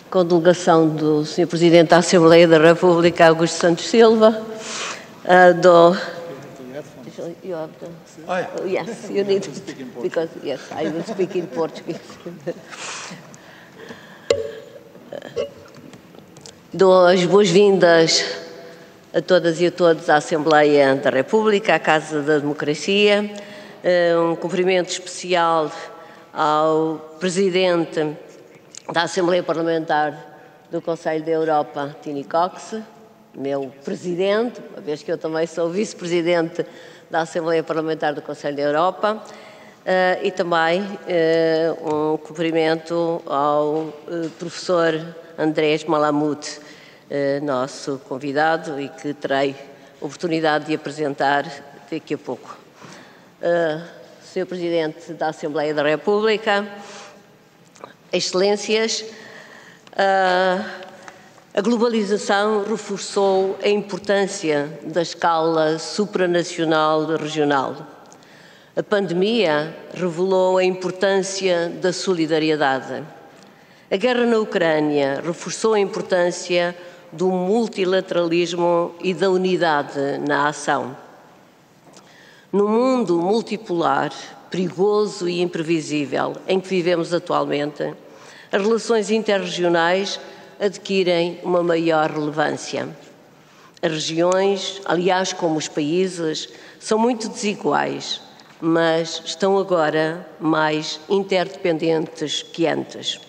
com a delegação do Sr. Presidente da Assembleia da República, Augusto Santos Silva, You have the, oh, yes, you need to, because, yes, I will speak in Portuguese. Dou as boas-vindas a todas e a todos à Assembleia da República, à Casa da Democracia. Um cumprimento especial ao Presidente da Assembleia Parlamentar do Conselho da Europa, Tiny Cox, meu Presidente, uma vez que eu também sou Vice-Presidente da Assembleia Parlamentar do Conselho da Europa, e também um cumprimento ao Professor Andrés Malamud, nosso convidado e que terei oportunidade de apresentar daqui a pouco. Sr. Presidente da Assembleia da República, Excelências, a globalização reforçou a importância da escala supranacional e regional. A pandemia revelou a importância da solidariedade. A guerra na Ucrânia reforçou a importância do multilateralismo e da unidade na ação. No mundo multipolar, perigoso e imprevisível em que vivemos atualmente, as relações interregionais adquirem uma maior relevância. As regiões, aliás, como os países, são muito desiguais, mas estão agora mais interdependentes que antes.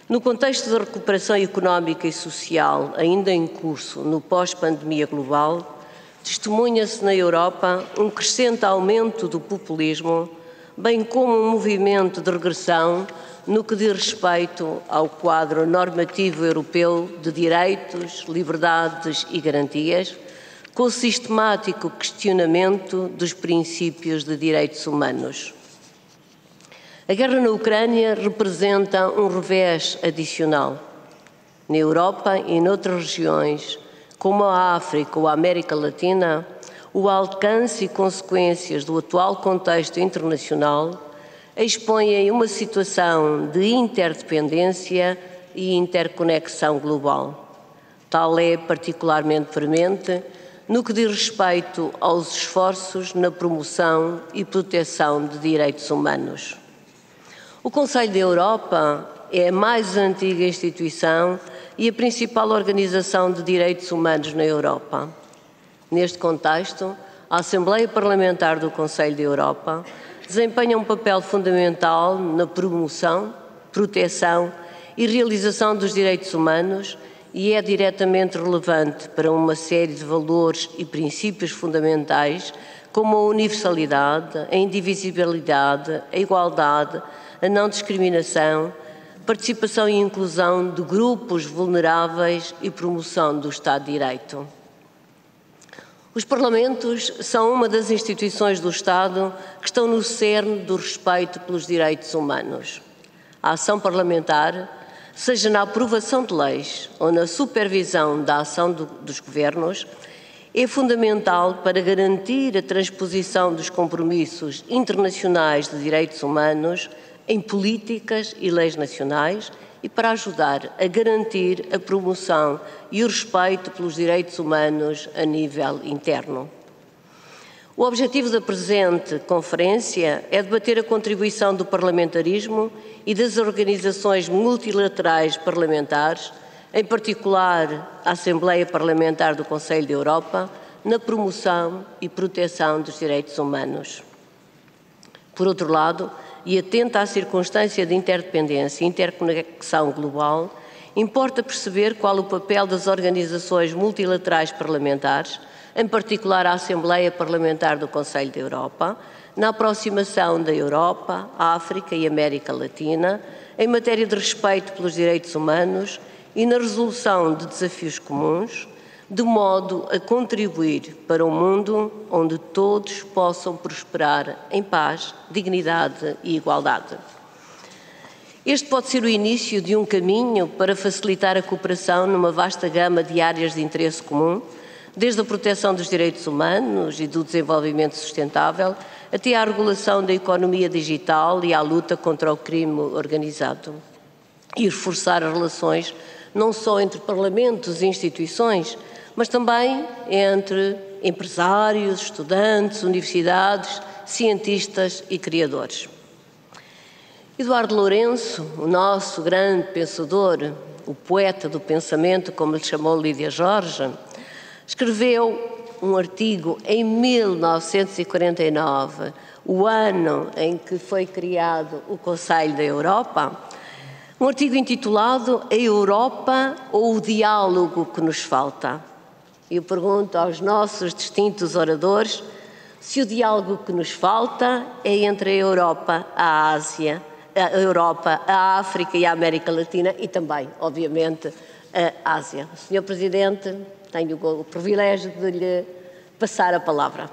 No contexto da recuperação económica e social ainda em curso no pós-pandemia global, testemunha-se na Europa um crescente aumento do populismo, bem como um movimento de regressão no que diz respeito ao quadro normativo europeu de direitos, liberdades e garantias, com o sistemático questionamento dos princípios de direitos humanos. A guerra na Ucrânia representa um revés adicional. Na Europa e noutras regiões, como a África ou a América Latina, o alcance e consequências do atual contexto internacional expõem uma situação de interdependência e interconexão global. Tal é particularmente premente no que diz respeito aos esforços na promoção e proteção de direitos humanos. O Conselho da Europa é a mais antiga instituição e a principal organização de direitos humanos na Europa. Neste contexto, a Assembleia Parlamentar do Conselho da Europa desempenha um papel fundamental na promoção, proteção e realização dos direitos humanos e é diretamente relevante para uma série de valores e princípios fundamentais como a universalidade, a indivisibilidade, a igualdade, a não discriminação, participação e inclusão de grupos vulneráveis e promoção do Estado de Direito. Os Parlamentos são uma das instituições do Estado que estão no cerne do respeito pelos direitos humanos. A ação parlamentar, seja na aprovação de leis ou na supervisão da ação dos governos, é fundamental para garantir a transposição dos compromissos internacionais de direitos humanos em políticas e leis nacionais e para ajudar a garantir a promoção e o respeito pelos direitos humanos a nível interno. O objetivo da presente conferência é debater a contribuição do parlamentarismo e das organizações multilaterais parlamentares, em particular a Assembleia Parlamentar do Conselho da Europa, na promoção e proteção dos direitos humanos. Por outro lado, e atenta à circunstância de interdependência e interconexão global, importa perceber qual o papel das organizações multilaterais parlamentares, em particular a Assembleia Parlamentar do Conselho da Europa, na aproximação da Europa, África e América Latina, em matéria de respeito pelos direitos humanos e na resolução de desafios comuns, de modo a contribuir para um mundo onde todos possam prosperar em paz, dignidade e igualdade. Este pode ser o início de um caminho para facilitar a cooperação numa vasta gama de áreas de interesse comum, desde a proteção dos direitos humanos e do desenvolvimento sustentável até à regulação da economia digital e à luta contra o crime organizado. e reforçar as relações não só entre parlamentos e instituições, mas também entre empresários, estudantes, universidades, cientistas e criadores. Eduardo Lourenço, o nosso grande pensador, o poeta do pensamento, como lhe chamou Lídia Jorge, escreveu um artigo em 1949, o ano em que foi criado o Conselho da Europa, um artigo intitulado A Europa ou o Diálogo que nos falta. Eu pergunto aos nossos distintos oradores se o diálogo que nos falta é entre a Europa, a Ásia, a Europa, a África e a América Latina e também, obviamente, a Ásia. Senhor Presidente, tenho o privilégio de lhe passar a palavra.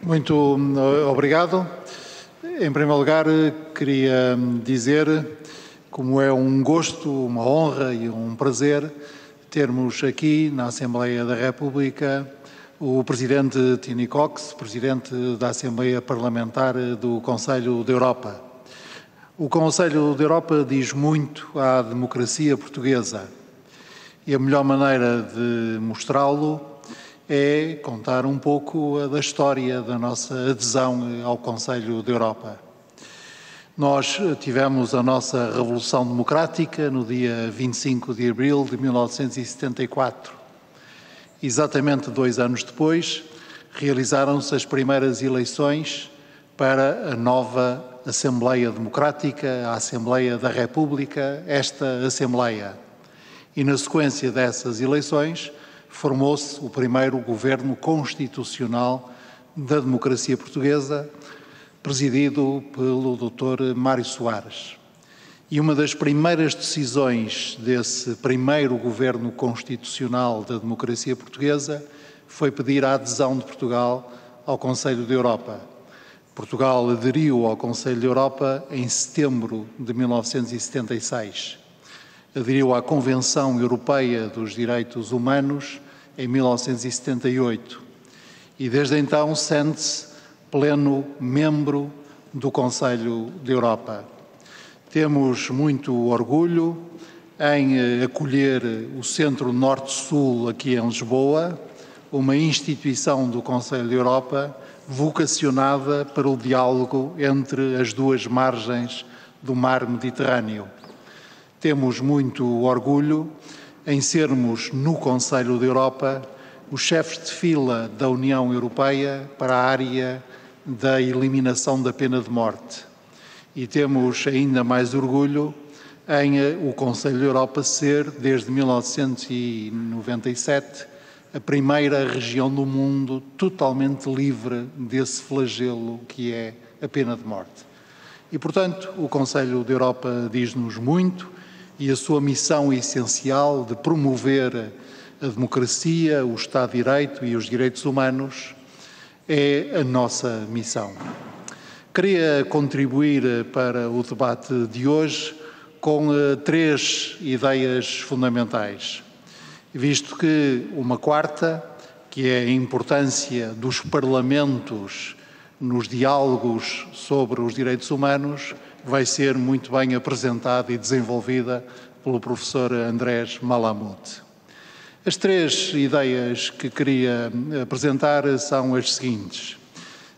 Muito obrigado. Em primeiro lugar, queria dizer como é um gosto, uma honra e um prazer termos aqui na Assembleia da República o Presidente Tiny Cox, Presidente da Assembleia Parlamentar do Conselho da Europa. O Conselho da Europa diz muito à democracia portuguesa e a melhor maneira de mostrá-lo é contar um pouco da história da nossa adesão ao Conselho da Europa. Nós tivemos a nossa Revolução Democrática no dia 25 de abril de 1974. Exatamente 2 anos depois, realizaram-se as primeiras eleições para a nova Assembleia Democrática, a Assembleia da República, esta Assembleia. E na sequência dessas eleições, formou-se o primeiro governo constitucional da democracia portuguesa, presidido pelo Dr. Mário Soares. E uma das primeiras decisões desse primeiro governo constitucional da democracia portuguesa foi pedir a adesão de Portugal ao Conselho da Europa. Portugal aderiu ao Conselho da Europa em setembro de 1976. Aderiu à Convenção Europeia dos Direitos Humanos em 1978 e desde então sente-se pleno membro do Conselho da Europa. Temos muito orgulho em acolher o Centro Norte-Sul aqui em Lisboa, uma instituição do Conselho da Europa vocacionada para o diálogo entre as duas margens do mar Mediterrâneo. Temos muito orgulho em sermos, no Conselho da Europa, os chefes de fila da União Europeia para a área da eliminação da pena de morte. E temos ainda mais orgulho em o Conselho da Europa ser, desde 1997, a primeira região do mundo totalmente livre desse flagelo que é a pena de morte. E, portanto, o Conselho da Europa diz-nos muito e a sua missão essencial de promover a democracia, o Estado de Direito e os direitos humanos é a nossa missão. Queria contribuir para o debate de hoje com 3 ideias fundamentais, visto que uma quarta, que é a importância dos parlamentos nos diálogos sobre os direitos humanos, vai ser muito bem apresentada e desenvolvida pelo professor Andrés Malamud. As 3 ideias que queria apresentar são as seguintes.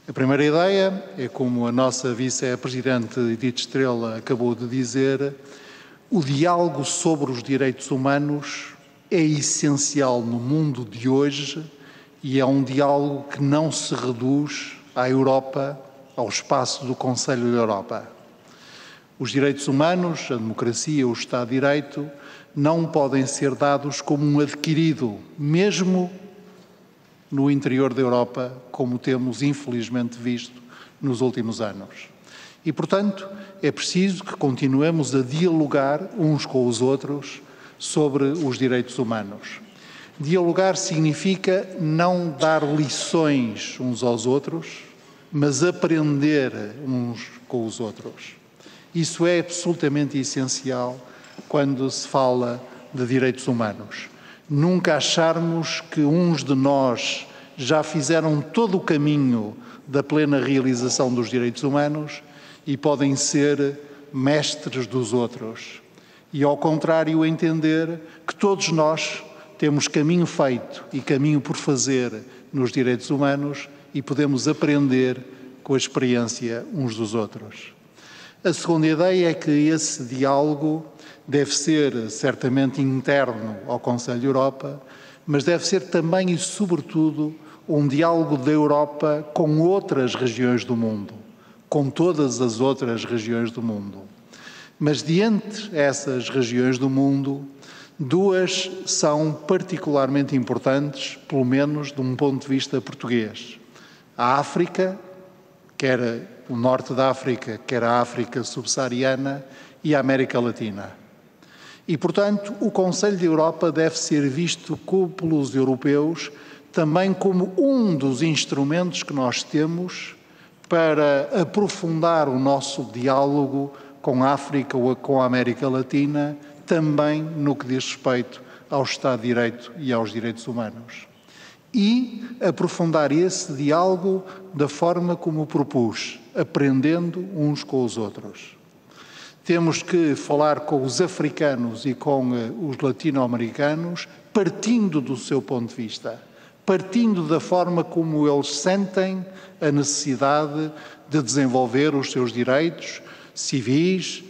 A primeira ideia é, como a nossa vice-presidente Edith Estrela acabou de dizer, o diálogo sobre os direitos humanos é essencial no mundo de hoje e é um diálogo que não se reduz à Europa, ao espaço do Conselho da Europa. Os direitos humanos, a democracia, o Estado de Direito, não podem ser dados como um adquirido, mesmo no interior da Europa, como temos infelizmente visto nos últimos anos. E, portanto, é preciso que continuemos a dialogar uns com os outros sobre os direitos humanos. Dialogar significa não dar lições uns aos outros, mas aprender uns com os outros. Isso é absolutamente essencial quando se fala de direitos humanos. Nunca acharmos que uns de nós já fizeram todo o caminho da plena realização dos direitos humanos e podem ser mestres dos outros. E, ao contrário, entender que todos nós temos caminho feito e caminho por fazer nos direitos humanos e podemos aprender com a experiência uns dos outros. A segunda ideia é que esse diálogo deve ser certamente interno ao Conselho da Europa, mas deve ser também e sobretudo um diálogo da Europa com outras regiões do mundo, com todas as outras regiões do mundo. Mas de entre essas regiões do mundo, duas são particularmente importantes, pelo menos de um ponto de vista português. A África, quer o norte da África, quer a África subsaariana, e a América Latina. E, portanto, o Conselho da Europa deve ser visto pelos europeus também como um dos instrumentos que nós temos para aprofundar o nosso diálogo com a África ou com a América Latina, também no que diz respeito ao Estado de Direito e aos direitos humanos. E aprofundar esse diálogo da forma como propus, aprendendo uns com os outros. Temos que falar com os africanos e com os latino-americanos, partindo do seu ponto de vista, partindo da forma como eles sentem a necessidade de desenvolver os seus direitos civis,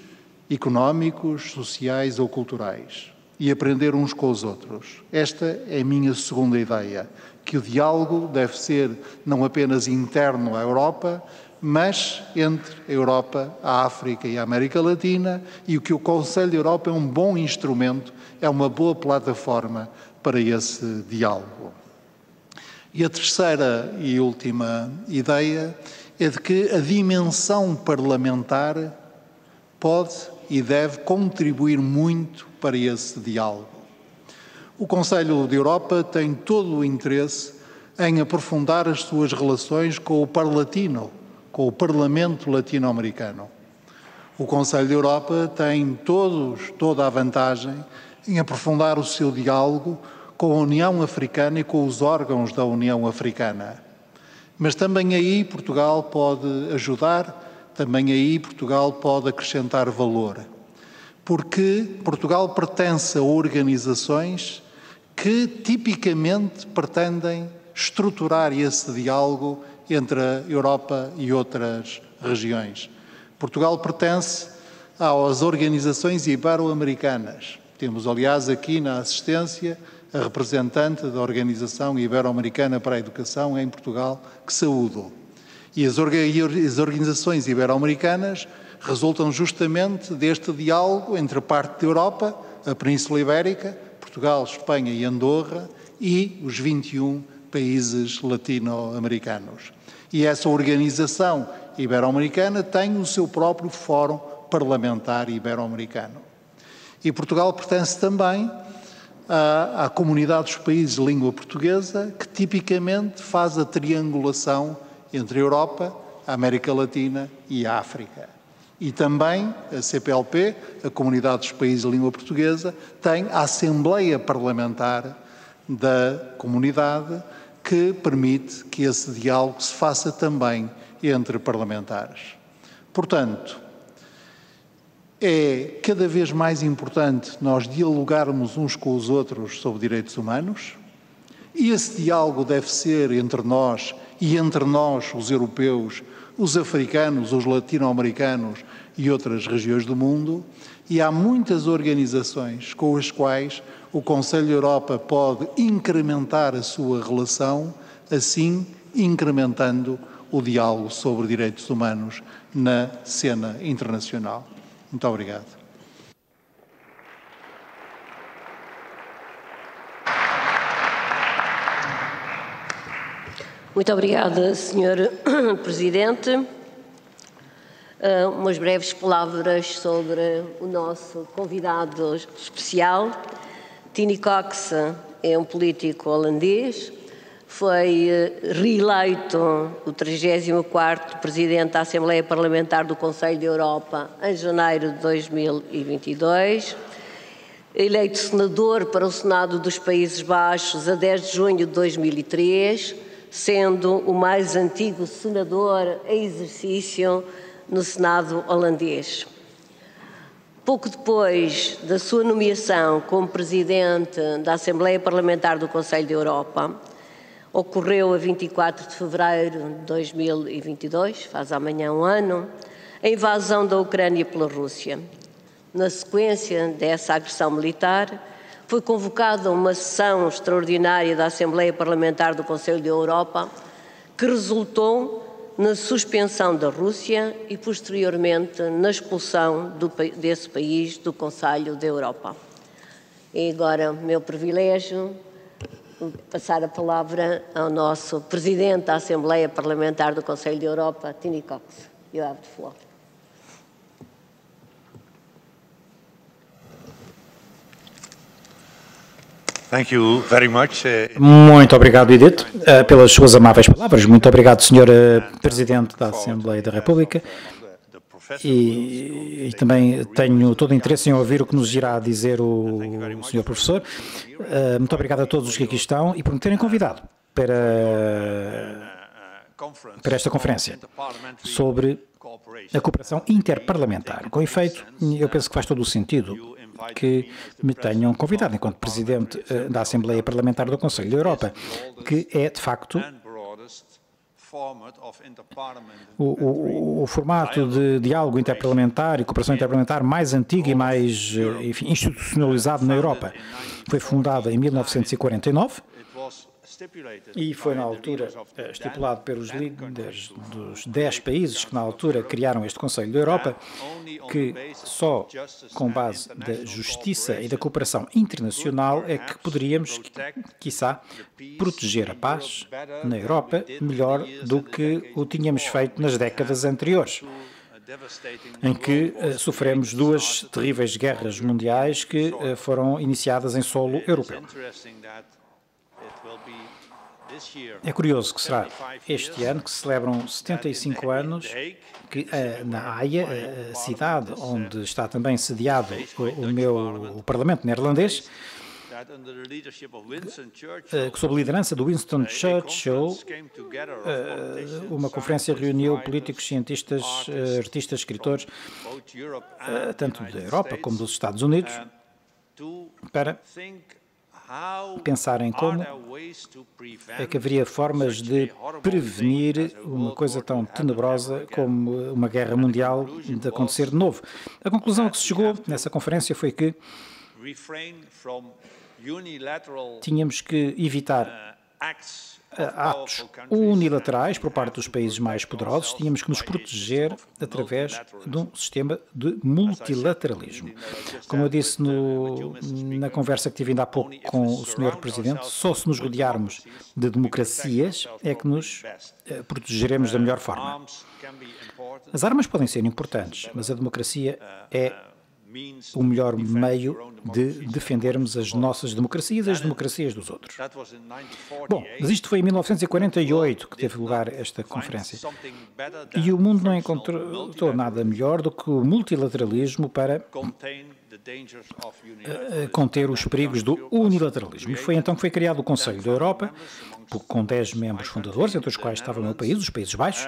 económicos, sociais ou culturais, e aprender uns com os outros. Esta é a minha segunda ideia, que o diálogo deve ser não apenas interno à Europa, mas entre a Europa, a África e a América Latina, e o que o Conselho da Europa é um bom instrumento, é uma boa plataforma para esse diálogo. E a terceira e última ideia é de que a dimensão parlamentar pode e deve contribuir muito para esse diálogo. O Conselho da Europa tem todo o interesse em aprofundar as suas relações com o Parlatino, com o Parlamento Latino-Americano. O Conselho da Europa tem toda a vantagem em aprofundar o seu diálogo com a União Africana e com os órgãos da União Africana. Mas também aí Portugal pode ajudar, também aí Portugal pode acrescentar valor, porque Portugal pertence a organizações que tipicamente pretendem estruturar esse diálogo entre a Europa e outras regiões. Portugal pertence às organizações ibero-americanas. Temos, aliás, aqui na assistência a representante da Organização Ibero-Americana para a Educação em Portugal, que saúdo. E as organizações ibero-americanas resultam justamente deste diálogo entre a parte da Europa, a Península Ibérica, Portugal, Espanha e Andorra, e os 21 países latino-americanos. E essa organização ibero-americana tem o seu próprio Fórum Parlamentar Ibero-Americano. E Portugal pertence também à comunidade dos países de língua portuguesa, que tipicamente faz a triangulação entre a Europa, a América Latina e a África. E também a CPLP, a Comunidade dos Países de Língua Portuguesa, tem a Assembleia Parlamentar da Comunidade, que permite que esse diálogo se faça também entre parlamentares. Portanto, é cada vez mais importante nós dialogarmos uns com os outros sobre direitos humanos, e esse diálogo deve ser entre nós e entre nós, os europeus, os africanos, os latino-americanos e outras regiões do mundo, e há muitas organizações com as quais o Conselho da Europa pode incrementar a sua relação, assim incrementando o diálogo sobre direitos humanos na cena internacional. Muito obrigado. Muito obrigada, Sr. Presidente. Umas breves palavras sobre o nosso convidado especial. Tiny Cox é um político holandês, foi reeleito o 34º Presidente da Assembleia Parlamentar do Conselho da Europa em janeiro de 2022, eleito senador para o Senado dos Países Baixos a 10 de junho de 2003, sendo o mais antigo senador em exercício no Senado holandês. Pouco depois da sua nomeação como Presidente da Assembleia Parlamentar do Conselho da Europa, ocorreu a 24 de fevereiro de 2022, faz amanhã um ano, a invasão da Ucrânia pela Rússia. Na sequência dessa agressão militar, foi convocada uma sessão extraordinária da Assembleia Parlamentar do Conselho da Europa, que resultou na suspensão da Rússia e, posteriormente, na expulsão desse país do Conselho da Europa. E agora, o meu privilégio, passar a palavra ao nosso Presidente da Assembleia Parlamentar do Conselho da Europa, Tiny Cox. You have the floor. Thank you very much. Muito obrigado, Edith, pelas suas amáveis palavras. Muito obrigado, Sr. Presidente da Assembleia da República. E também tenho todo o interesse em ouvir o que nos irá dizer o Sr. Professor. Muito obrigado a todos os que aqui estão e por me terem convidado para esta conferência sobre a cooperação interparlamentar. Com efeito, eu penso que faz todo o sentido que me tenham convidado enquanto Presidente da Assembleia Parlamentar do Conselho da Europa, que é, de facto, o formato de diálogo interparlamentar e cooperação interparlamentar mais antigo e mais, enfim, institucionalizado na Europa. Foi fundada em 1949 e foi, na altura, estipulado pelos líderes dos 10 países que, na altura, criaram este Conselho da Europa, que só com base da justiça e da cooperação internacional é que poderíamos, quiçá, proteger a paz na Europa melhor do que o tínhamos feito nas décadas anteriores, em que sofremos duas terríveis guerras mundiais que foram iniciadas em solo europeu. É curioso que será este ano que se celebram 75 anos que na Haia, a cidade onde está também sediado o Parlamento neerlandês, que sob a liderança do Winston Churchill, uma conferência reuniu políticos, cientistas, artistas, escritores, tanto da Europa como dos Estados Unidos, para pensar em como é que haveria formas de prevenir uma coisa tão tenebrosa como uma guerra mundial de acontecer de novo. A conclusão a que se chegou nessa conferência foi que tínhamos que evitar atos unilaterais por parte dos países mais poderosos, tínhamos que nos proteger através de um sistema de multilateralismo. Como eu disse na conversa que tive ainda há pouco com o Sr. Presidente, só se nos rodearmos de democracias é que nos protegeremos da melhor forma. As armas podem ser importantes, mas a democracia é o melhor meio de defendermos as nossas democracias e as democracias dos outros. Bom, mas isto foi em 1948 que teve lugar esta conferência. E o mundo não encontrou nada melhor do que o multilateralismo para conter os perigos do unilateralismo. E foi então que foi criado o Conselho da Europa, com 10 membros fundadores, entre os quais estava o meu país, os Países Baixos.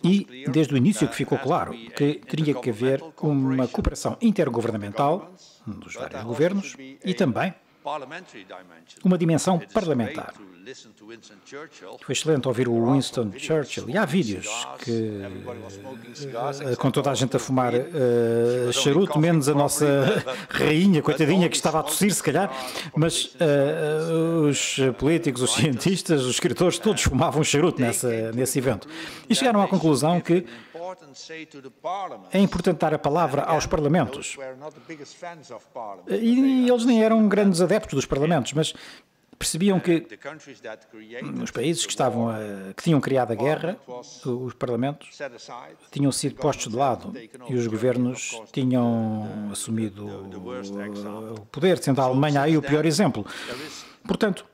E, desde o início, que ficou claro que teria que haver uma cooperação intergovernamental dos vários governos e também uma dimensão parlamentar. Foi excelente ouvir o Winston Churchill. E há vídeos com toda a gente a fumar charuto, menos a nossa rainha, coitadinha, que estava a tossir, se calhar, mas os políticos, os cientistas, os escritores, todos fumavam charuto nesse evento. E chegaram à conclusão que é importante dar a palavra aos parlamentos. E eles nem eram grandes adeptos dos parlamentos, mas percebiam que os países que tinham criado a guerra, os parlamentos, tinham sido postos de lado e os governos tinham assumido o poder, sendo a Alemanha aí o pior exemplo. Portanto,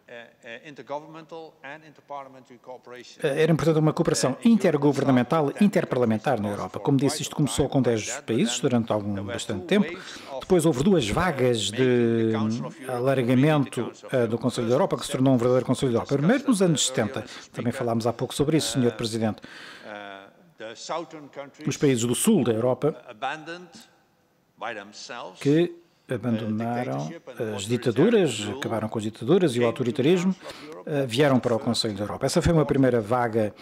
Era importante uma cooperação intergovernamental e interparlamentar na Europa. Como disse, isto começou com 10 países durante bastante tempo. Depois houve 2 vagas de alargamento do Conselho da Europa, que se tornou um verdadeiro Conselho da Europa. Primeiro nos anos 70, também falámos há pouco sobre isso, Sr. Presidente. Os países do sul da Europa que abandonaram as ditaduras, acabaram com as ditaduras e o autoritarismo, vieram para o Conselho da Europa. Essa foi uma primeira vaga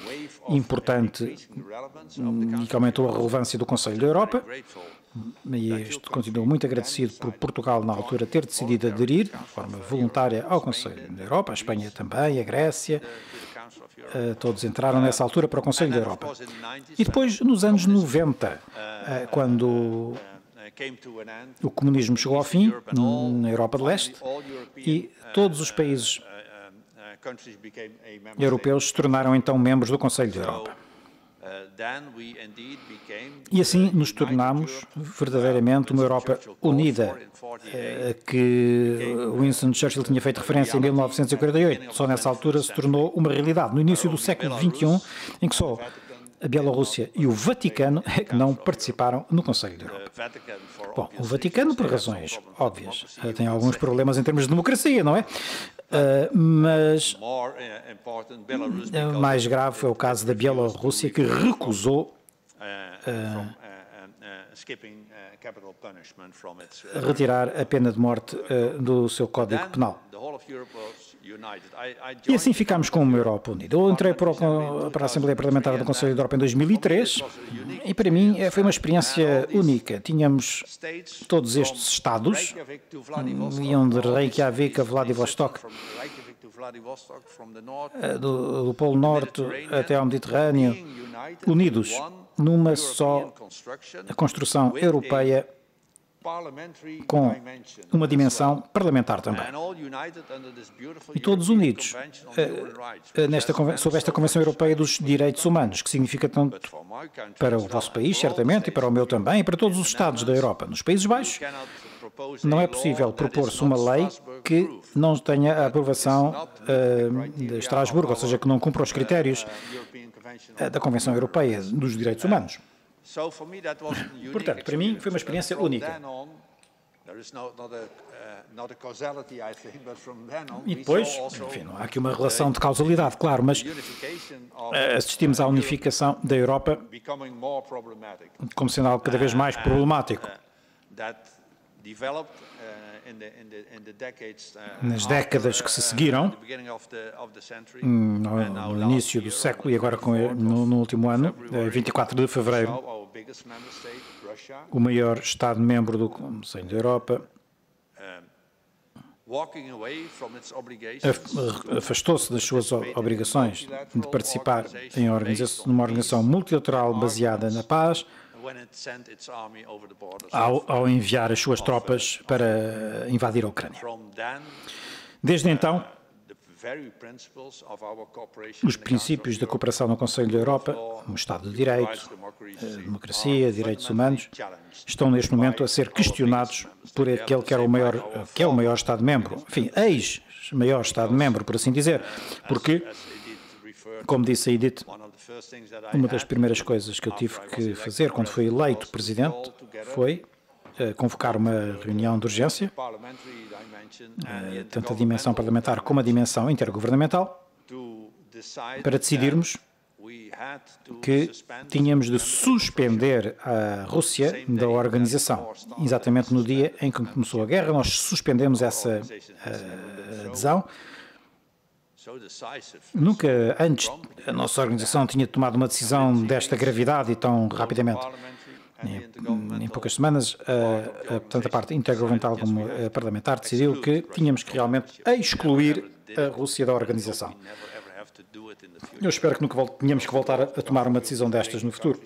importante e que aumentou a relevância do Conselho da Europa. E isto continuo muito agradecido por Portugal, na altura, ter decidido aderir de forma voluntária ao Conselho da Europa, a Espanha também, a Grécia, todos entraram nessa altura para o Conselho da Europa. E depois, nos anos 90, quando o comunismo chegou ao fim, na Europa de Leste, e todos os países europeus se tornaram então membros do Conselho da Europa. E assim nos tornamos verdadeiramente uma Europa unida, que Winston Churchill tinha feito referência em 1948. Só nessa altura se tornou uma realidade. No início do século XXI, em que só a Bielorrússia e o Vaticano é que não participaram no Conselho da Europa. Bom, o Vaticano, por razões óbvias, tem alguns problemas em termos de democracia, não é? Mas o mais grave foi o caso da Bielorrússia, que recusou retirar a pena de morte do seu Código Penal. E assim ficámos com uma Europa unida. Eu entrei para a Assembleia Parlamentar do Conselho da Europa em 2003 e para mim foi uma experiência única. Tínhamos todos estes Estados, iam de Reykjavik a Vladivostok, do Polo Norte até ao Mediterrâneo, unidos numa só construção europeia com uma dimensão parlamentar também. E todos unidos sob esta Convenção Europeia dos Direitos Humanos, que significa tanto para o vosso país, certamente, e para o meu também, e para todos os Estados da Europa. Nos Países Baixos, não é possível propor-se uma lei que não tenha a aprovação de Estrasburgo, ou seja, que não cumpra os critérios da Convenção Europeia dos Direitos Humanos. Portanto, para mim foi uma experiência única. E depois, enfim, não há aqui uma relação de causalidade, claro, mas assistimos à unificação da Europa como sendo algo cada vez mais problemático. Nas décadas que se seguiram, no início do século e agora no último ano, 24 de fevereiro, o maior Estado-membro do Conselho da Europa afastou-se das suas obrigações de participar em numa organização multilateral baseada na paz, ao enviar as suas tropas para invadir a Ucrânia. Desde então, os princípios da cooperação no Conselho da Europa, o Estado de Direito, a democracia, direitos humanos, estão neste momento a ser questionados por aquele que é o maior Estado-membro, enfim, ex-maior Estado-membro, por assim dizer, porque, como disse a Edith, uma das primeiras coisas que eu tive que fazer quando fui eleito Presidente foi convocar uma reunião de urgência, tanto a dimensão parlamentar como a dimensão intergovernamental, para decidirmos que tínhamos de suspender a Rússia da organização. Exatamente no dia em que começou a guerra, nós suspendemos essa adesão. Nunca antes a nossa organização tinha tomado uma decisão desta gravidade e tão rapidamente. Em poucas semanas, tanto a parte intergovernamental como a parlamentar decidiu que tínhamos que realmente excluir a Rússia da organização. Eu espero que nunca tenhamos que voltar a tomar uma decisão destas no futuro.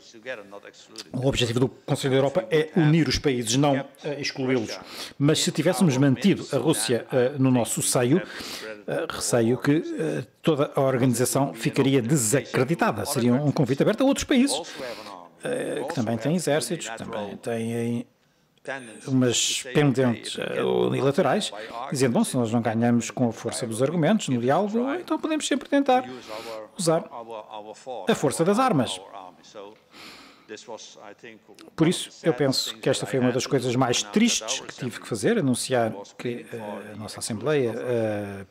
O objetivo do Conselho da Europa é unir os países, não excluí-los. Mas se tivéssemos mantido a Rússia no nosso seio, receio que toda a organização ficaria desacreditada. Seria um convite aberto a outros países que também têm exércitos, que também têm umas pendentes unilaterais, dizendo, bom, se nós não ganhamos com a força dos argumentos no diálogo, então podemos sempre tentar usar a força das armas. Por isso, eu penso que esta foi uma das coisas mais tristes que tive que fazer, anunciar que a nossa Assembleia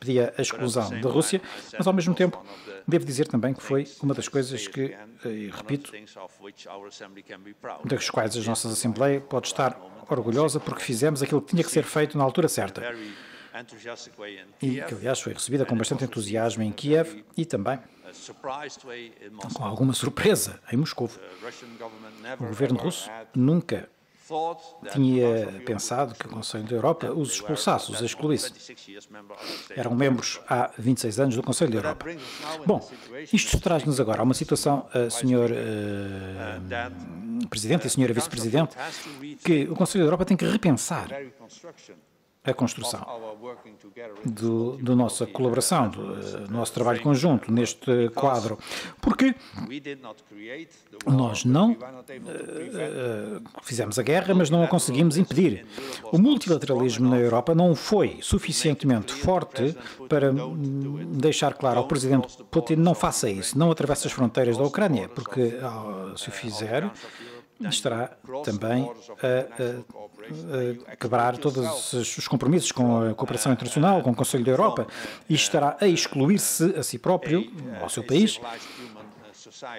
pedia a exclusão da Rússia, mas ao mesmo tempo devo dizer também que foi uma das coisas que, repito, das quais a nossa Assembleia pode estar orgulhosa porque fizemos aquilo que tinha que ser feito na altura certa. E que, aliás, foi recebida com bastante entusiasmo em Kiev e também com alguma surpresa em Moscou. O governo russo nunca tinha pensado que o Conselho da Europa os expulsasse, os excluísse. Eram membros há 26 anos do Conselho da Europa. Bom, isto traz-nos agora a uma situação, Sr. Presidente e Sra. Vice-Presidente, que o Conselho da Europa tem que repensar a construção da nossa colaboração, do nosso trabalho conjunto neste quadro, porque nós não fizemos a guerra, mas não a conseguimos impedir. O multilateralismo na Europa não foi suficientemente forte para deixar claro ao Presidente Putin não faça isso, não atravesse as fronteiras da Ucrânia, porque se o fizer, estará também a quebrar todos os compromissos com a cooperação internacional, com o Conselho da Europa, e estará a excluir-se a si próprio, ao seu país,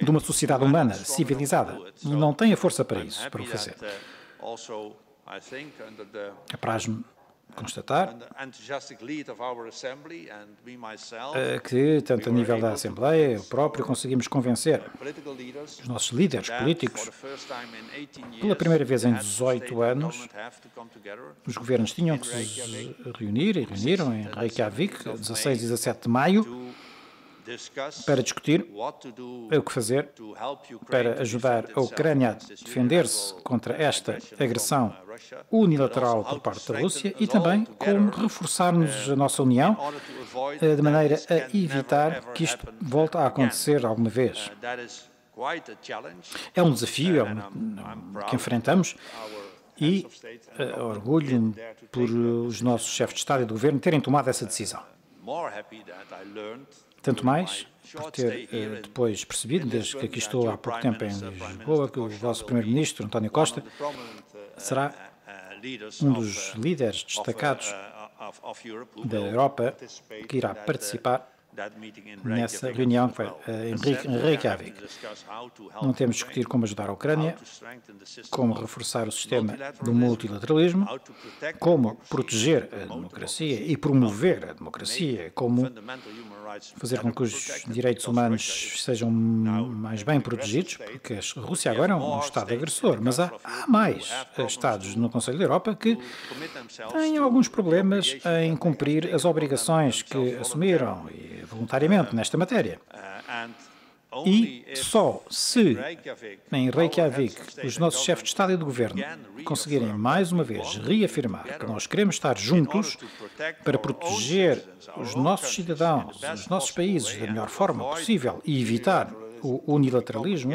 de uma sociedade humana, civilizada. Não tem a força para isso, para o fazer. Apraz-me constatar que, tanto a nível da Assembleia, eu próprio, conseguimos convencer os nossos líderes políticos. Pela primeira vez em 18 anos, os governos tinham que se reunir, e reuniram em Reykjavik, 16 e 17 de maio, para discutir o que fazer para ajudar a Ucrânia a defender-se contra esta agressão unilateral por parte da Rússia e também como reforçarmos a nossa união de maneira a evitar que isto volte a acontecer alguma vez. É um desafio que enfrentamos e orgulho-me por os nossos chefes de Estado e de Governo terem tomado essa decisão. Tanto mais por ter depois percebido, desde que aqui estou há pouco tempo em Lisboa, que o vosso Primeiro-Ministro, António Costa, será um dos líderes destacados da Europa que irá participar nessa reunião que vai em Reykjavik. Não temos de discutir como ajudar a Ucrânia, como reforçar o sistema do multilateralismo, como proteger a democracia e promover a democracia, como fazer com que os direitos humanos sejam mais bem protegidos, porque a Rússia agora é um Estado agressor, mas há mais Estados no Conselho da Europa que têm alguns problemas em cumprir as obrigações que assumiram voluntariamente nesta matéria. E só se em Reykjavik os nossos chefes de Estado e de Governo conseguirem mais uma vez reafirmar que nós queremos estar juntos para proteger os nossos cidadãos, os nossos países da melhor forma possível e evitar o unilateralismo,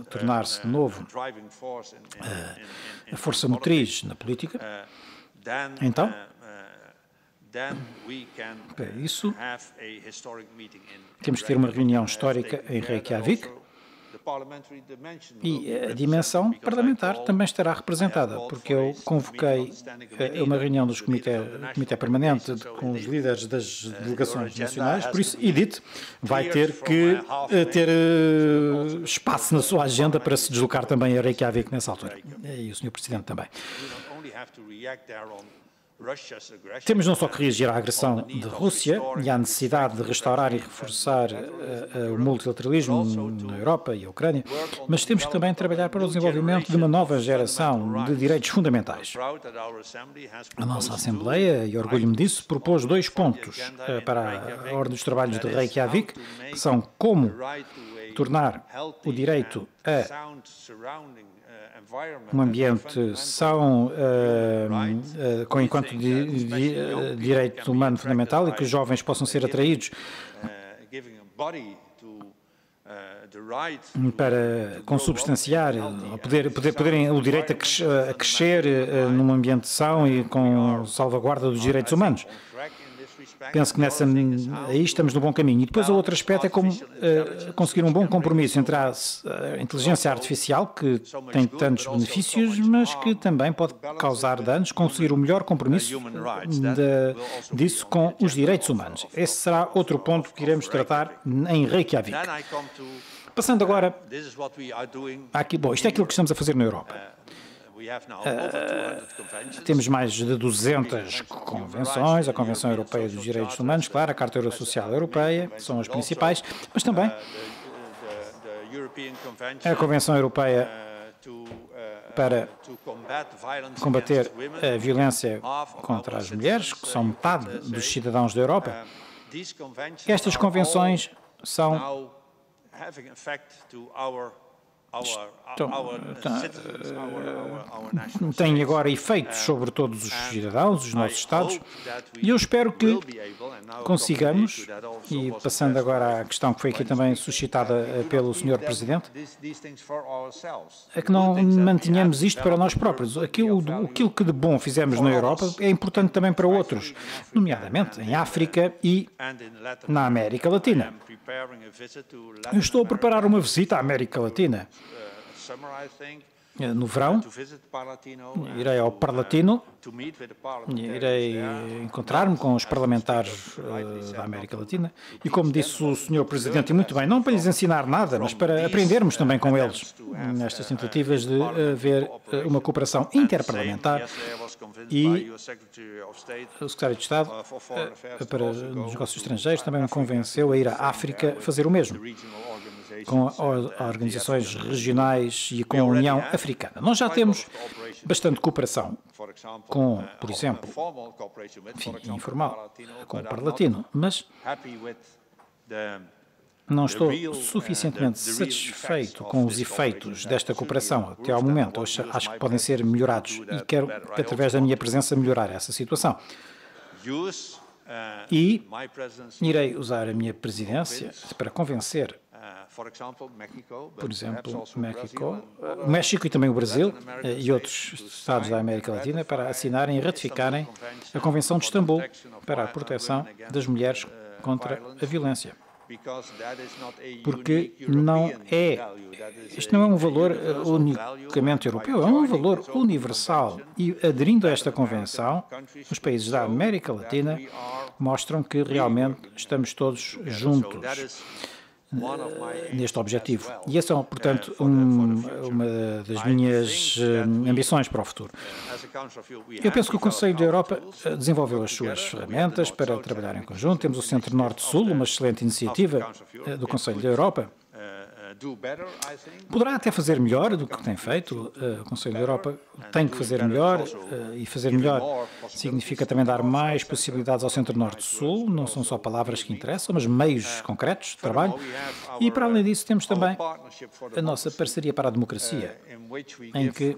tornar-se de novo a força motriz na política, então para isso, temos que ter uma reunião histórica em Reykjavik e a dimensão parlamentar também estará representada, porque eu convoquei uma reunião do Comitê Permanente com os líderes das delegações nacionais, por isso Edith vai ter que ter espaço na sua agenda para se deslocar também a Reykjavik nessa altura. E o Sr. Presidente também. Temos não só que reagir à agressão da Rússia e à necessidade de restaurar e reforçar o multilateralismo na Europa e a Ucrânia, mas temos que também trabalhar para o desenvolvimento de uma nova geração de direitos fundamentais. A nossa Assembleia, e orgulho-me disso, propôs 2 pontos para a ordem dos trabalhos de Reykjavik, que são como tornar o direito a um ambiente são com enquanto direito humano fundamental e que os jovens possam ser atraídos para consubstanciar, poderem o direito a crescer num ambiente são e com salvaguarda dos direitos humanos. Penso que aí estamos no bom caminho. E depois o outro aspecto é como conseguir um bom compromisso entre a inteligência artificial, que tem tantos benefícios, mas que também pode causar danos, conseguir o melhor compromisso disso com os direitos humanos. Esse será outro ponto que iremos tratar em Reykjavik. Passando agora aqui, bom, isto é aquilo que estamos a fazer na Europa. Temos mais de 200 convenções, a Convenção Europeia dos Direitos Humanos, claro, a Carta Social Europeia, são as principais, mas também a Convenção Europeia para combater a violência contra as mulheres, que são metade dos cidadãos da Europa. Estas convenções têm agora efeitos sobre todos os cidadãos, os nossos Estados, e eu espero que consigamos, e passando agora à questão que foi aqui também suscitada pelo Sr. Presidente, é que não mantenhamos isto para nós próprios. Aquilo que de bom fizemos na Europa é importante também para outros, nomeadamente em África e na América Latina. Eu estou a preparar uma visita à América Latina. No verão, irei ao Parlatino, irei encontrar-me com os parlamentares da América Latina e, como disse o Sr. Presidente, e muito bem, não para lhes ensinar nada, mas para aprendermos também com eles nestas tentativas de haver uma cooperação interparlamentar. E o Secretário de Estado para os Negócios Estrangeiros também me convenceu a ir à África fazer o mesmo, com organizações regionais e com a União Africana. Nós já temos bastante cooperação com, por exemplo, informal, com o Parlatino, mas não estou suficientemente satisfeito com os efeitos desta cooperação até ao momento. Acho que podem ser melhorados e quero, através da minha presença, melhorar essa situação. E irei usar a minha presidência para convencer, por exemplo, o México e também o Brasil e outros Estados da América Latina para assinarem e ratificarem a Convenção de Istambul para a proteção das mulheres contra a violência. Porque isto não é um valor unicamente europeu, é um valor universal. E aderindo a esta convenção, os países da América Latina mostram que realmente estamos todos juntos neste objetivo. E essa é, portanto, uma das minhas ambições para o futuro. Eu penso que o Conselho da Europa desenvolveu as suas ferramentas para trabalhar em conjunto. Temos o Centro Norte-Sul, uma excelente iniciativa do Conselho da Europa. Poderá até fazer melhor do que tem feito. O Conselho da Europa tem que fazer melhor, e fazer melhor significa também dar mais possibilidades ao Centro Norte-Sul. Não são só palavras que interessam, mas meios concretos de trabalho. E, para além disso, temos também a nossa parceria para a democracia, em que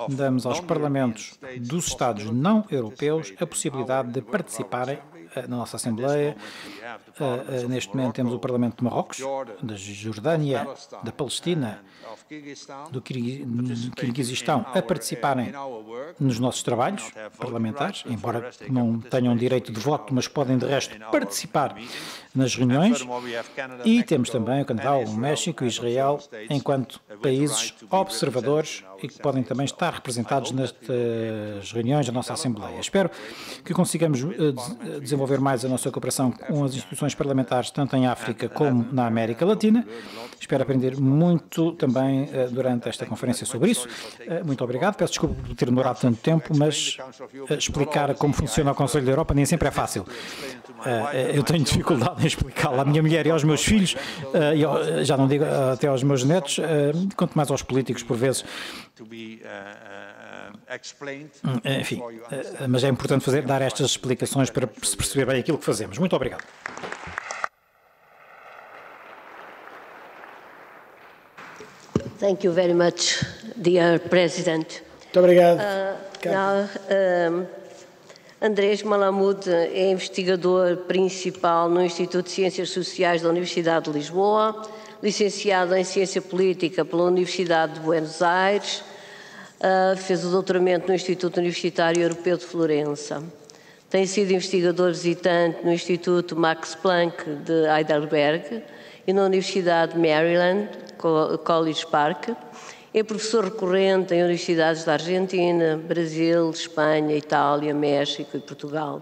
damos aos parlamentos dos Estados não europeus a possibilidade de participarem na nossa Assembleia. Neste momento temos o Parlamento de Marrocos, da Jordânia, da Palestina, do Quirguizistão a participarem nos nossos trabalhos parlamentares, embora não tenham direito de voto, mas podem de resto participar nas reuniões. E temos também o Canadá, o México e Israel enquanto países observadores e que podem também estar representados nestas reuniões da nossa Assembleia. Espero que consigamos desenvolver mais a nossa cooperação com as instituições parlamentares, tanto em África como na América Latina. Espero aprender muito também durante esta conferência sobre isso. Muito obrigado. Peço desculpa por ter demorado tanto tempo, mas explicar como funciona o Conselho da Europa nem sempre é fácil. Eu tenho dificuldade em explicá-lo à minha mulher e aos meus filhos, já não digo até aos meus netos, quanto mais aos políticos, por vezes. Enfim, mas é importante dar estas explicações para se perceber bem aquilo que fazemos. Muito obrigado. Thank you very much, dear President. Muito obrigado. Andrés Malamud é investigador principal no Instituto de Ciências Sociais da Universidade de Lisboa, licenciado em Ciência Política pela Universidade de Buenos Aires, fez o doutoramento no Instituto Universitário Europeu de Florença. Tem sido investigador visitante no Instituto Max Planck de Heidelberg e na Universidade de Maryland, College Park. É professor recorrente em universidades da Argentina, Brasil, Espanha, Itália, México e Portugal.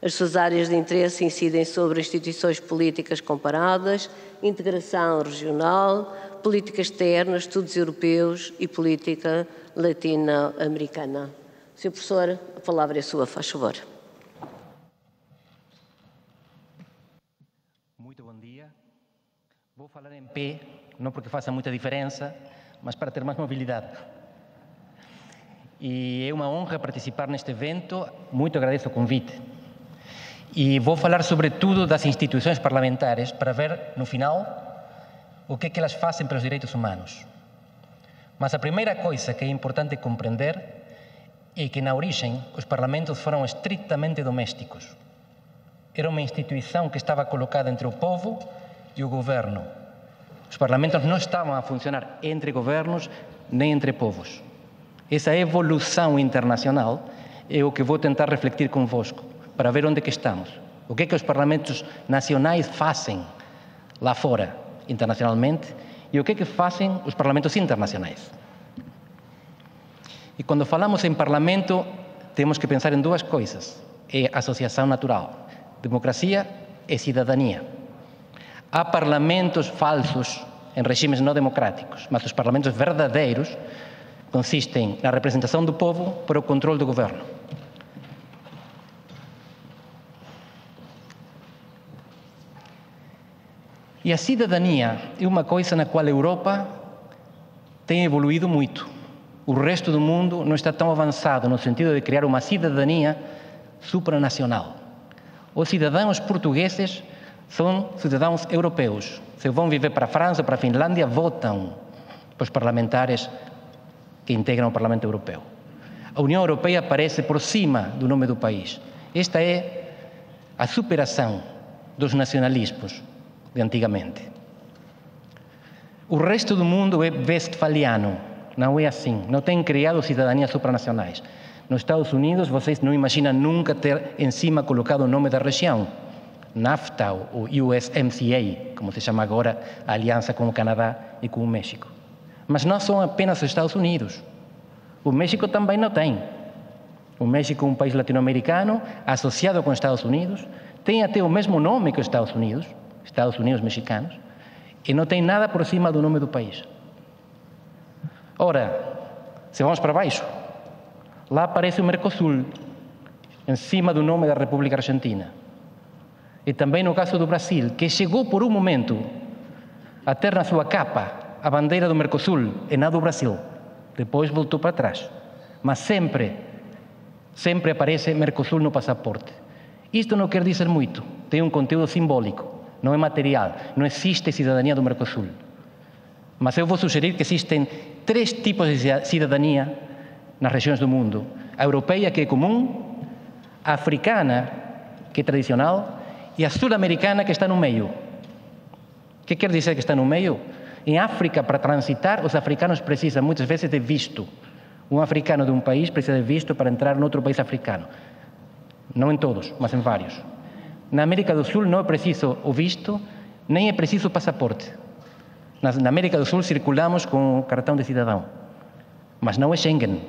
As suas áreas de interesse incidem sobre instituições políticas comparadas, integração regional, política externa, estudos europeus e política latino-americana. Sr. Professor, a palavra é sua, faz favor. Muito bom dia. Vou falar em pé, não porque faça muita diferença, mas para ter mais mobilidade. E é uma honra participar neste evento, muito agradeço o convite. E vou falar sobretudo das instituições parlamentares para ver, no final, o que é que elas fazem pelos direitos humanos. Mas a primeira coisa que é importante compreender é que, na origem, os parlamentos foram estritamente domésticos. Era uma instituição que estava colocada entre o povo e o governo. Os parlamentos não estavam a funcionar entre governos nem entre povos. Essa evolução internacional é o que vou tentar refletir convosco, para ver onde é que estamos. O que é que os parlamentos nacionais fazem lá fora, internacionalmente, e o que é que fazem os parlamentos internacionais. E quando falamos em parlamento, temos que pensar em duas coisas. É associação natural. Democracia e cidadania. Há parlamentos falsos em regimes não democráticos, mas os parlamentos verdadeiros consistem na representação do povo para o controle do governo. E a cidadania é uma coisa na qual a Europa tem evoluído muito. O resto do mundo não está tão avançado no sentido de criar uma cidadania supranacional. Os cidadãos portugueses são cidadãos europeus. Se vão viver para a França ou para a Finlândia, votam para os parlamentares que integram o Parlamento Europeu. A União Europeia aparece por cima do nome do país. Esta é a superação dos nacionalismos de antigamente. O resto do mundo é westfaliano, não é assim, não tem criado cidadanias supranacionais. Nos Estados Unidos, vocês não imaginam nunca ter em cima colocado o nome da região, NAFTA, ou USMCA, como se chama agora a aliança com o Canadá e com o México. Mas não são apenas os Estados Unidos. O México também não tem. O México é um país latino-americano associado com os Estados Unidos, tem até o mesmo nome que os Estados Unidos mexicanos, e não tem nada por cima do nome do país. Ora, se vamos para baixo, lá aparece o Mercosul, em cima do nome da República Argentina. E também no caso do Brasil, que chegou por um momento a ter na sua capa a bandeira do Mercosul e não do Brasil. Depois voltou para trás. Mas sempre aparece Mercosul no passaporte. Isto não quer dizer muito, tem um conteúdo simbólico. Não é material, não existe cidadania do Mercosul. Mas eu vou sugerir que existem 3 tipos de cidadania nas regiões do mundo. A europeia, que é comum, a africana, que é tradicional, e a sul-americana, que está no meio. O que quer dizer que está no meio? Em África, para transitar, os africanos precisam muitas vezes de visto. Um africano de um país precisa de visto para entrar em outro país africano. Não em todos, mas em vários. Na América do Sul não é preciso o visto, nem é preciso o passaporte. Na América do Sul circulamos com o cartão de cidadão, mas não é Schengen.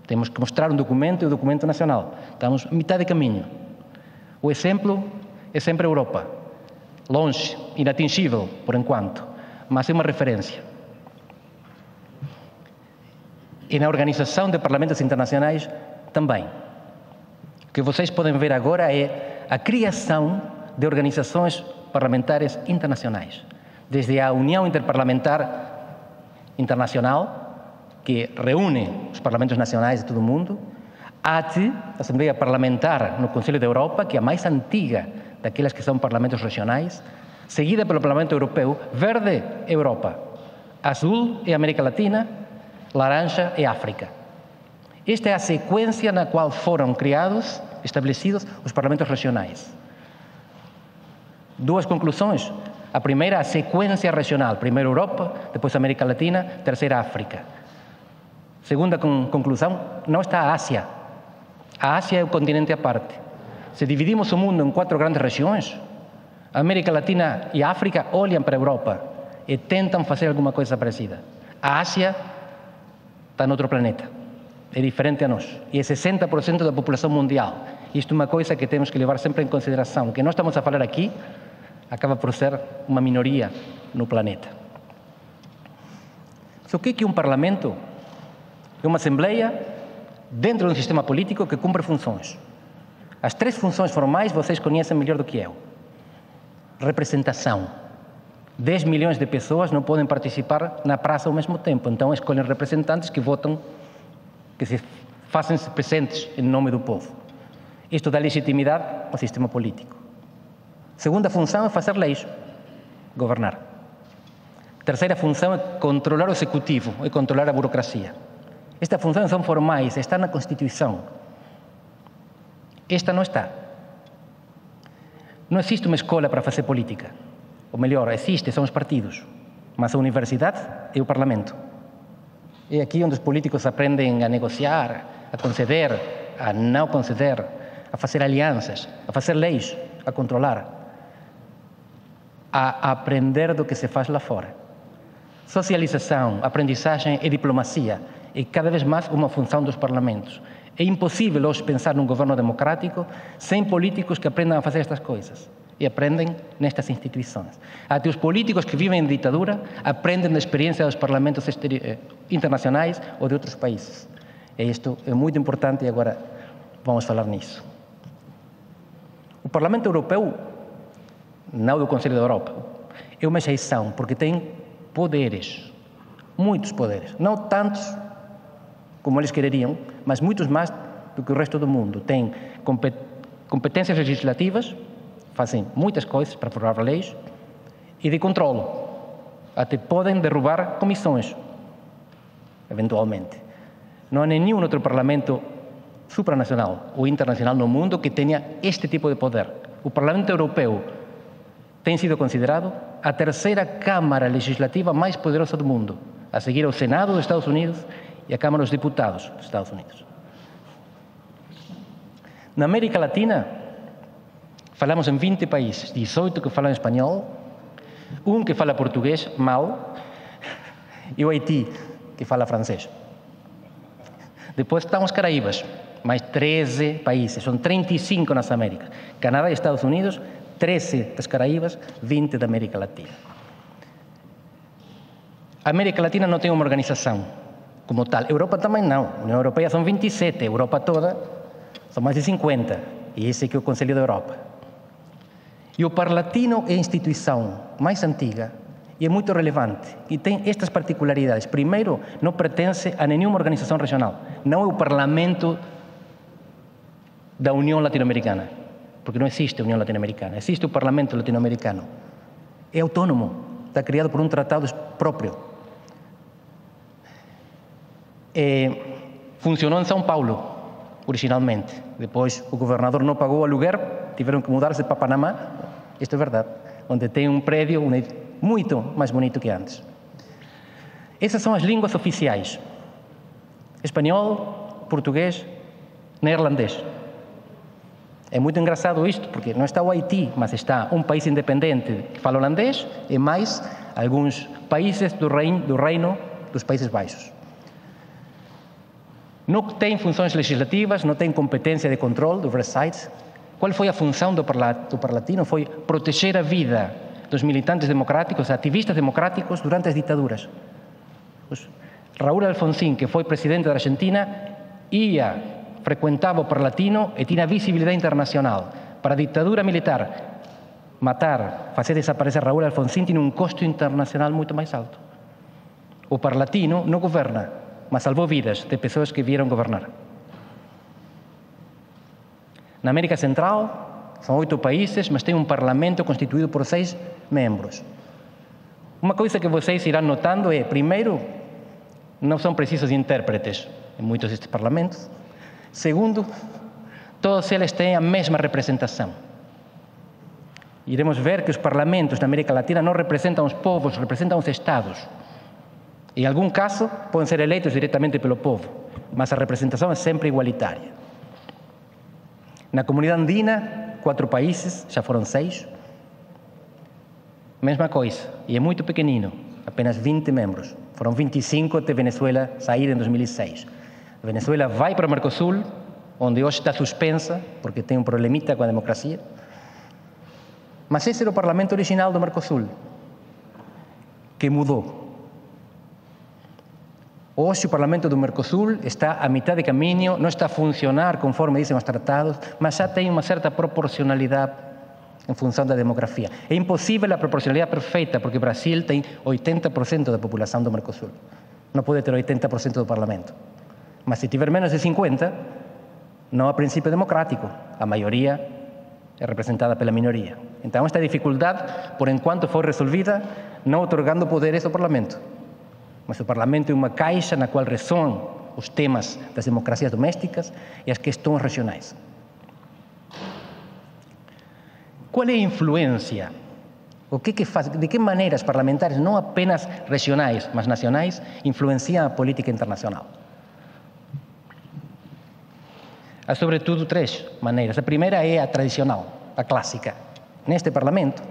Temos que mostrar um documento e o documento nacional. Estamos metade de caminho. O exemplo é sempre a Europa. Longe, inatingível, por enquanto, mas é uma referência. E na Organização de Parlamentos Internacionais também. O que vocês podem ver agora é a criação de organizações parlamentares internacionais. Desde a União Interparlamentar Internacional, que reúne os parlamentos nacionais de todo o mundo, até a Assembleia Parlamentar no Conselho da Europa, que é a mais antiga daquelas que são parlamentos regionais, seguida pelo Parlamento Europeu. Verde é Europa, azul é América Latina, laranja é África. Esta é a sequência na qual foram estabelecidos os parlamentos regionais. 2 conclusões. A primeira, a sequência regional. Primeiro Europa, depois América Latina, terceira África. Segunda conclusão, não está a Ásia. A Ásia é um continente à parte. Se dividimos o mundo em 4 grandes regiões, a América Latina e a África olham para a Europa e tentam fazer alguma coisa parecida. A Ásia está em outro planeta. É diferente a nós. E é 60% da população mundial. Isto é uma coisa que temos que levar sempre em consideração. O que nós estamos a falar aqui acaba por ser uma minoria no planeta. O que é um parlamento? É uma assembleia dentro de um sistema político que cumpre funções. As 3 funções formais vocês conhecem melhor do que eu. Representação. 10 milhões de pessoas não podem participar na praça ao mesmo tempo. Então escolhem representantes que votam, que se fazem presentes em nome do povo. Isto dá legitimidade ao sistema político. Segunda função é fazer leis, governar. Terceira função é controlar o executivo e controlar a burocracia. Estas funções são formais, estão na Constituição. Esta não está. Não existe uma escola para fazer política. Ou melhor, existe, são os partidos. Mas a universidade é o Parlamento. É aqui onde os políticos aprendem a negociar, a conceder, a não conceder, a fazer alianças, a fazer leis, a controlar, a aprender do que se faz lá fora. Socialização, aprendizagem e diplomacia é cada vez mais uma função dos parlamentos. É impossível hoje pensar num governo democrático sem políticos que aprendam a fazer estas coisas. E aprendem nestas instituições. Até os políticos que vivem em ditadura aprendem da experiência dos parlamentos internacionais ou de outros países. E isto é muito importante e agora vamos falar nisso. O Parlamento Europeu, não do Conselho da Europa, é uma exceção porque tem poderes, muitos poderes, não tantos como eles quereriam, mas muitos mais do que o resto do mundo. Tem competências legislativas, fazem muitas coisas para aprovar leis, e de controle. Até podem derrubar comissões, eventualmente. Não há nenhum outro parlamento supranacional ou internacional no mundo que tenha este tipo de poder. O Parlamento Europeu tem sido considerado a terceira Câmara Legislativa mais poderosa do mundo, a seguir ao Senado dos Estados Unidos e a Câmara dos Deputados dos Estados Unidos. Na América Latina, falamos em 20 países, 18 que falam espanhol, um que fala português mal, e o Haiti, que fala francês. Depois estão os Caraíbas, mais 13 países, são 35 nas Américas. Canadá e Estados Unidos, 13 das Caraíbas, 20 da América Latina. A América Latina não tem uma organização como tal. A Europa também não. A União Europeia são 27, a Europa toda são mais de 50. E esse aqui é o Conselho da Europa. E o Parlatino é a instituição mais antiga e é muito relevante. E tem estas particularidades. Primeiro, não pertence a nenhuma organização regional. Não é o Parlamento da União Latino-Americana, porque não existe a União Latino-Americana. Existe o Parlamento Latino-Americano. É autônomo. Está criado por um tratado próprio. Funcionou em São Paulo, originalmente. Depois o governador não pagou o aluguer, tiveram que mudar-se para Panamá. Isto é verdade. Onde tem um prédio muito mais bonito que antes. Essas são as línguas oficiais. Espanhol, português, neerlandês. É muito engraçado isto, porque não está o Haiti, mas está um país independente que fala holandês e mais alguns países do reino dos Países Baixos. Não tem funções legislativas, não tem competência de controle, do oversight. Qual foi a função do Parlatino? Foi proteger a vida dos militantes democráticos, ativistas democráticos durante as ditaduras. Raúl Alfonsín, que foi presidente da Argentina, frequentava o Parlatino e tinha visibilidade internacional. Para a ditadura militar, matar, fazer desaparecer Raúl Alfonsín tinha um custo internacional muito mais alto. O Parlatino não governa, mas salvou vidas de pessoas que vieram governar. Na América Central, são 8 países, mas tem um parlamento constituído por 6 membros. Uma coisa que vocês irão notando é, primeiro, não são precisos intérpretes em muitos destes parlamentos. Segundo, todos eles têm a mesma representação. iremos ver que os parlamentos da América Latina não representam os povos, representam os Estados. Em algum caso, podem ser eleitos diretamente pelo povo, mas a representação é sempre igualitária. Na comunidade andina, 4 países, já foram 6. Mesma coisa, e é muito pequenino, apenas 20 membros. Foram 25 até Venezuela sair em 2006. A Venezuela vai para o Mercosul, onde hoje está suspensa, porque tem um problemita com a democracia. Mas esse era o parlamento original do Mercosul, que mudou. Hoje o parlamento do Mercosul está a mitad de caminho, não está a funcionar conforme dizem os tratados, mas já tem uma certa proporcionalidade em função da demografia. É impossível a proporcionalidade perfeita, porque o Brasil tem 80% da população do Mercosul. Não pode ter 80% do parlamento. Mas se tiver menos de 50%, não há princípio democrático. A maioria é representada pela minoria. Então, esta dificuldade, por enquanto, foi resolvida não otorgando poderes ao parlamento. Mas o parlamento é uma caixa na qual ressonam os temas das democracias domésticas e as questões regionais. Qual é a influência? De que maneira os parlamentares, não apenas regionais, mas nacionais, influenciam a política internacional? Há, sobretudo, 3 maneiras. A primeira é a tradicional, a clássica. Neste Parlamento,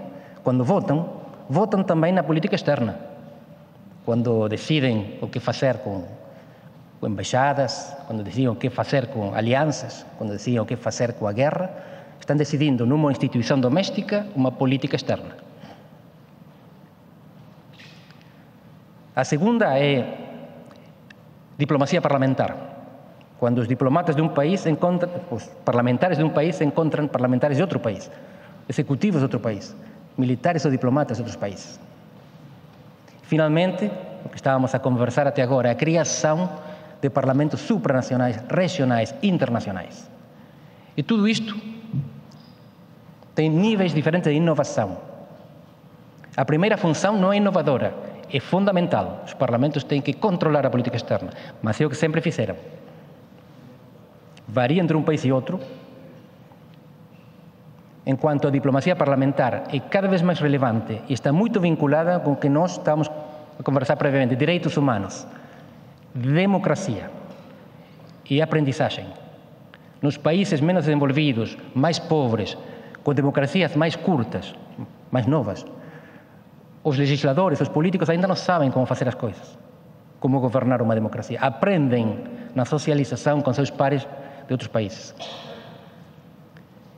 quando votam também na política externa. Quando decidem o que fazer com embaixadas, quando decidem o que fazer com alianças, quando decidem o que fazer com a guerra, estão decidindo numa instituição doméstica uma política externa. A segunda é diplomacia parlamentar. Quando os diplomatas de um país encontram, os parlamentares de um país encontram parlamentares de outro país, executivos de outro país, militares ou diplomatas de outros países. Finalmente, o que estávamos a conversar até agora, é a criação de parlamentos supranacionais, regionais, internacionais. E tudo isto tem níveis diferentes de inovação. A primeira função não é inovadora, é fundamental. Os parlamentos têm que controlar a política externa, mas é o que sempre fizeram. Varia entre um país e outro, enquanto a diplomacia parlamentar é cada vez mais relevante e está muito vinculada com o que nós estamos a conversar previamente, direitos humanos, democracia e aprendizagem. Nos países menos desenvolvidos, mais pobres, com democracias mais curtas, mais novas, os legisladores, os políticos ainda não sabem como fazer as coisas, como governar uma democracia. Aprendem na socialização com seus pares de outros países.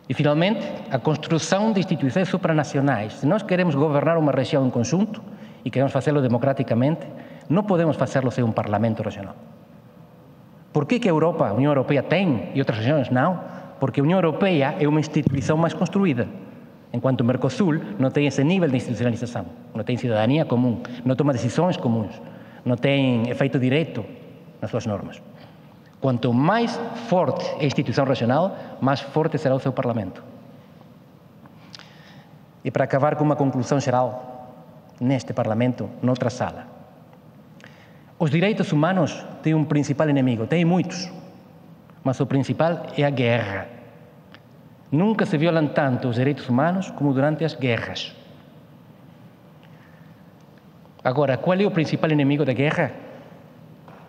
E, finalmente, a construção de instituições supranacionais. Se nós queremos governar uma região em conjunto e queremos fazê-lo democraticamente, não podemos fazê-lo sem um parlamento regional. Por que a Europa, a União Europeia tem e outras regiões não? Porque a União Europeia é uma instituição mais construída, enquanto o Mercosul não tem esse nível de institucionalização, não tem cidadania comum, não toma decisões comuns, não tem efeito direto nas suas normas. Quanto mais forte é a instituição regional, mais forte será o seu parlamento. E para acabar com uma conclusão geral, neste parlamento, noutra sala. Os direitos humanos têm um principal inimigo, têm muitos, mas o principal é a guerra. Nunca se violam tanto os direitos humanos como durante as guerras. Agora, qual é o principal inimigo da guerra?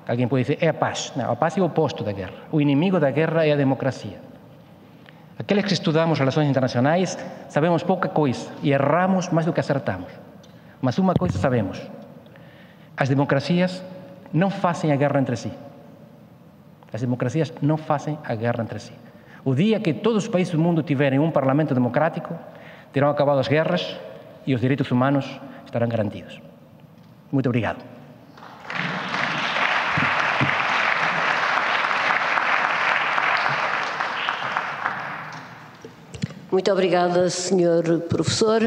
Alguém pode dizer, é a paz. Não, a paz é o oposto da guerra. O inimigo da guerra é a democracia. Aqueles que estudamos relações internacionais sabemos pouca coisa e erramos mais do que acertamos. Mas uma coisa sabemos. As democracias não fazem a guerra entre si. As democracias não fazem a guerra entre si. O dia que todos os países do mundo tiverem um parlamento democrático, terão acabado as guerras e os direitos humanos estarão garantidos. Muito obrigado. Muito obrigada, Sr. Professor.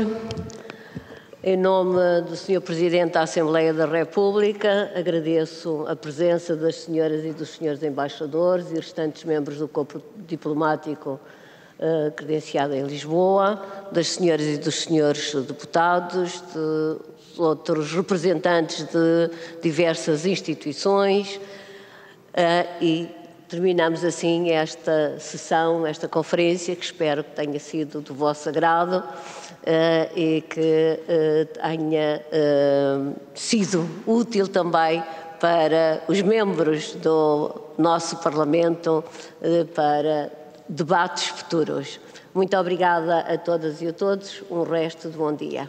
Em nome do Sr. Presidente da Assembleia da República, agradeço a presença das senhoras e dos senhores embaixadores e restantes membros do corpo diplomático credenciado em Lisboa, das senhoras e dos senhores deputados, de outros representantes de diversas instituições e terminamos assim esta sessão, esta conferência, que espero que tenha sido do vosso agrado. e que tenha sido útil também para os membros do nosso Parlamento para debates futuros. Muito obrigada a todas e a todos. Um resto de bom dia.